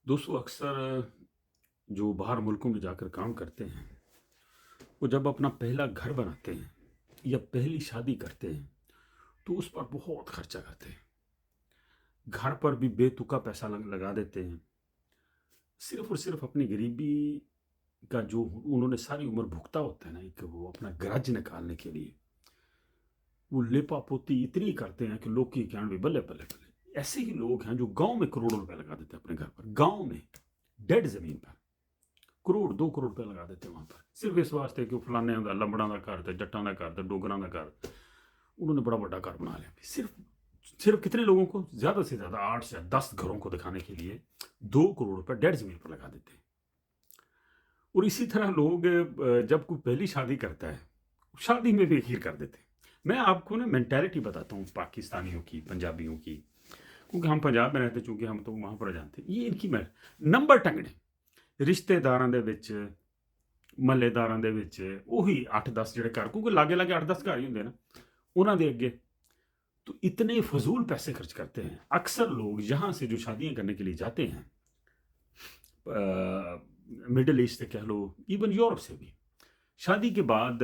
दोस्तों अक्सर जो बाहर मुल्कों में जाकर काम करते हैं, वो जब अपना पहला घर बनाते हैं या पहली शादी करते हैं, तो उस पर बहुत खर्चा करते हैं। घर पर भी बेतुका पैसा लगा देते हैं। सिर्फ़ और सिर्फ़ अपनी गरीबी का जो उन्होंने सारी उम्र भुगता होता है ना, एक वो अपना ग्रज निकालने के लिए, वो लेपा-पोती इतनी करते हैं कि लोग की कहन भी बल्ले-बल्ले-बल्ले। ऐसे ही लोग हैं जो गाँव में करोड़ों रुपए लगा देते हैं अपने घर पर। गाँव में, डेड ज़मीन पर। करोड़ 2 करोड़ रुपए लगा देते हैं वहाँ पर। सिर्फ़ इस वास्ते कि फलाने दा लंबड़ा दा घर ते जट्टां दा घर ते डोगरां दा घर, उन्होंने बड़ा बड़ा घर बना लिया। सिर्फ़ सिर्फ़ कितने लोगों को? ज़्यादा से ज़्यादा 8 से 10 घरों को दिखाने के लिए 2 करोड़ रुपए डेढ़ ज़मीन पर लगा देते हैं। और इसी तरह लोग जब कोई पहली शादी करता है, शादी में भी अख़ीर कर देते हैं। मैं आपको ना मेंटालिटी बताता हूँ पाकिस्तानियों की, पंजाबियों की, क्योंकि हम पंजाब में रहते, चूँकि हम तो वहाँ पर जानते हैं। ये इनकी मैं नंबर टंगने रिश्तेदारां दे विच, ਮਹੱਲੇਦਾਰਾਂ ਦੇ ਵਿੱਚ ਉਹੀ 8-10 ਜਿਹੜੇ ਘਰ, क्योंकि लागे-लागे 8-10 घर ही होंगे ना, उन्हां दे अगे तो इतने फजूल पैसे खर्च करते हैं। अक्सर लोग यहाँ से जो शादियाँ करने के लिए जाते हैं, मिडल ईस्ट से कह लो, इवन यूरोप से भी, शादी के बाद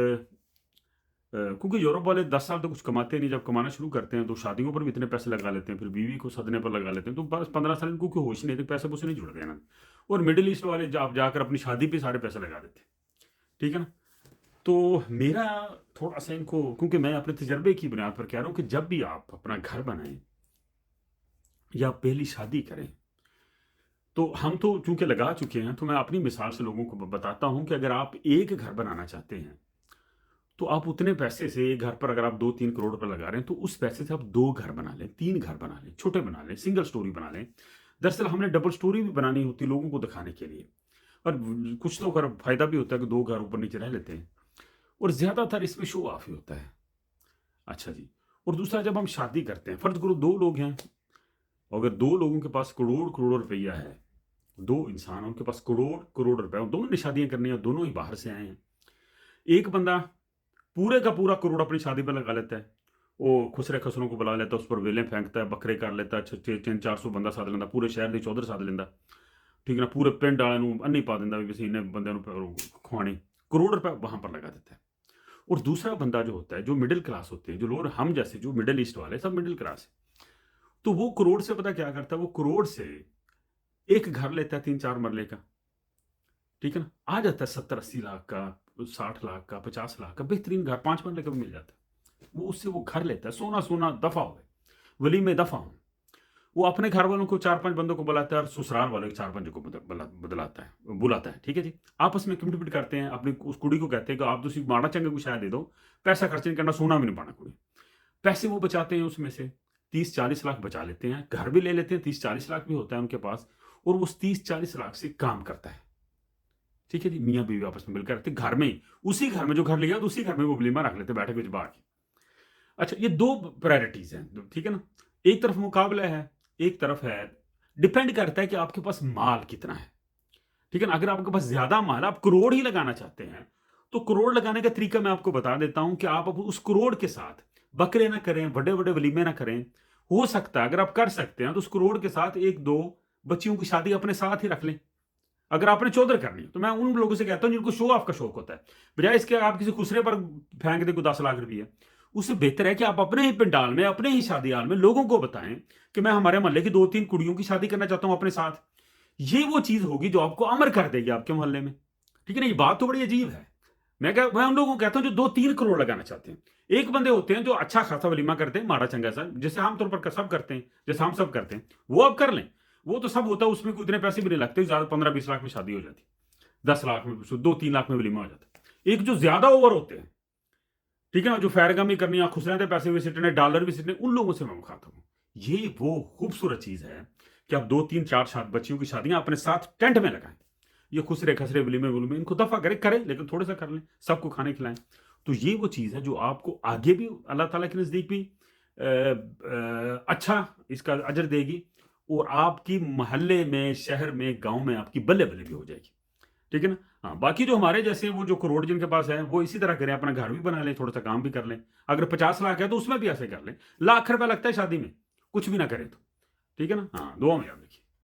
क्योंकि यूरोप वाले 10 साल तो कुछ कमाते नहीं, जब कमाना शुरू करते हैं तो शादियों पर भी इतने पैसे लगा लेते हैं, फिर बीवी को सदने पर लगा लेते हैं, तो बस 15 साल इनको कोई होश नहीं थे, पैसे पूसे नहीं जुड़ गए ना। और मिडल ईस्ट वाले आप जाकर अपनी शादी पे सारे पैसे लगा देते हैं। ठीक है ना? तो मेरा थोड़ा-सा इनको, क्योंकि मैं अपने तजर्बे की बुनियाद पर कह रहा हूँ कि जब भी आप अपना घर बनाएँ या पहली शादी करें, तो हम तो चूँकि लगा चुके हैं, तो मैं अपनी मिसाल से लोगों को बताता हूँ कि अगर आप एक घर बनाना चाहते हैं, तो आप उतने पैसे से एक घर पर अगर आप 2-3 करोड़ रुपए लगा रहे हैं, तो उस पैसे से आप 2 घर बना लें, 3 घर बना लें, छोटे बना लें, सिंगल स्टोरी बना लें। दरअसल हमने डबल स्टोरी भी बनानी होती है लोगों को दिखाने के लिए, और कुछ तो अगर फ़ायदा भी होता है कि 2 घर ऊपर-नीचे रह लेते हैं, और ज़्यादातर इसमें शो ऑफ ही होता है। अच्छा जी। और दूसरा, जब हम शादी करते हैं, फ़र्ज़ करो 2 लोग हैं, अगर 2 लोगों के पास करोड़-करोड़ रुपया है, 2 इंसान हैं, उनके पास करोड़-करोड़ रुपए हैं, दोनों ने शादियाँ करनी है, दोनों ही बाहर से आए हैं। एक बंदा पूरे का पूरा करोड़ अपनी शादी पे लगा लेता है। वो खुसरे-खसरों को बुला लेता है, उस पर वेलें फेंकता है, बकरे कर लेता है, 300-400 बंदा सद लेंदा, पूरे शहर दी चौधर सद लेंदा। ठीक है ना? पूरे पिंड वालिਆਂ ਨੂੰ ਅੰਨੀ पा देंदा भी ਅਸੀਂ इन्ने बंदे ਨੂੰ खुआनी। करोड़ रुपए वहाँ पर लगा देता है। और दूसरा बंदा जो होता है, जो मिडिल क्लास होते हैं, जो लोअर हम जैसे जो मिडिल ईस्ट वाले सब मिडिल क्लास है। तो वो करोड़ से पता क्या करता है? वो करोड़ से एक घर लेता है 3-4 मरले का। ठीक है ना? आ जाता है 70-80 लाख का, 60 लाख का, 50 लाख का, बेहतरीन घर 5 मरले का भी मिल जाता है। वो उससे वो घर लेता है, सोना-सोना दफ़ा हो गए, वलीमे दफ़ा हों। वो अपने घर वालों को 4-5 बंदों को बुलाता है और ससुराल वालों को 4-5 को बुलाता है, ठीक है जी। आपस में कमिटमेंट करते हैं, अपनी उस कुड़ी को कहते हैं कि आप तुसी माड़ा चंगा कुछ शायद दे दो, पैसा खर्च नहीं करना, सोना भी नहीं पाना कुड़ी। पैसे वो बचाते हैं, उसमें से 30-40 लाख बचा लेते हैं, घर भी ले लेते हैं, 30-40 लाख भी होता है उनके पास, और वो उस 30-40 लाख से काम करता है। ठीक है जी, मियाँ-बीवी आपस में मिलकर रहते घर में ही, उसी घर में जो घर लिया, तो उसी घर में वो वलीमा रख लेते हैं बैठक में बाहर के। अच्छा, ये 2 प्रायोरिटीज़ हैं, ठीक है ना? एक तरफ मुकाबला है, एक तरफ है, डिपेंड करता है कि आपके पास माल कितना है, ठीक है ना? अगर आपके पास ज़्यादा माल है, आप करोड़ ही लगाना चाहते हैं, तो करोड़ लगाने का तरीका मैं आपको बता देता हूँ कि आप अब उस करोड़ के साथ बकरे ना करें, बड़े-बड़े वलीमे ना करें। हो सकता है, अगर आप कर सकते हैं, तो उस करोड़ के साथ 1-2 बच्चियों की शादी अपने साथ ही रख लें। अगर आपने चौधर करनी है, तो मैं उन लोगों से कहता हूँ जिनको शो ऑफ का शौक होता है, बजाय इसके आप किसी खुसरे पर फेंक दें कोई 10 लाख रुपये, उससे बेहतर है कि आप अपने ही पंडाल में, अपने ही शादी हाल में लोगों को बताएं कि मैं हमारे मोहल्ले की 2-3 कुड़ियों की शादी करना चाहता हूँ अपने साथ। ये वो चीज़ होगी जो आपको अमर कर देगी आपके मोहल्ले में। ठीक है ना? ये बात तो बड़ी अजीब है। मैं उन लोगों को कहता हूँ जो 2-3 करोड़ लगाना चाहते हैं। एक बंदे होते हैं जो अच्छा खासा वलीमा करते हैं, माड़ा चंगा सा, जैसे आम तौर पर सब करते हैं, जैसे हम सब करते हैं, वो आप कर लें। वो तो सब होता है, उसमें कोई इतने पैसे भी नहीं लगते, ज़्यादा 15-20 लाख में शादी हो जाती है, 10 लाख में, 2-3 लाख में वलीमा हो जाता है। एक जो ज़्यादा ओवर होते हैं, ठीक है ना, जो फैरगमी करनी है, खुसरे के पैसे भी सिटने, डॉलर भी सिटने, उन लोगों से मैं मुखातिब हूँ। ये वो खूबसूरत चीज़ है कि आप 2-3-4 बच्चियों की शादियां अपने साथ टेंट में लगाएं। ये खुसरे खसरे वलीमे इनको दफा करें, लेकिन थोड़े सा कर लें, सबको खाने खिलाएं। तो ये वो चीज़ है जो आपको आगे भी अल्लाह ताला के नज़दीक भी अच्छा इसका अजर देगी, और आपकी मोहल्ले में, शहर में, गांव में आपकी बल्ले-बल्ले भी हो जाएगी। ठीक है ना? हाँ, बाकी जो हमारे जैसे वो जो करोड़ जिनके पास है, वो इसी तरह करें, अपना घर भी बना लें, थोड़ा-सा काम भी कर लें। अगर 50 लाख है, तो उसमें भी ऐसे कर लें। लाख रुपया लगता है शादी में, कुछ भी ना करें तो। ठीक है ना? हाँ, दुआ में याद रखिए।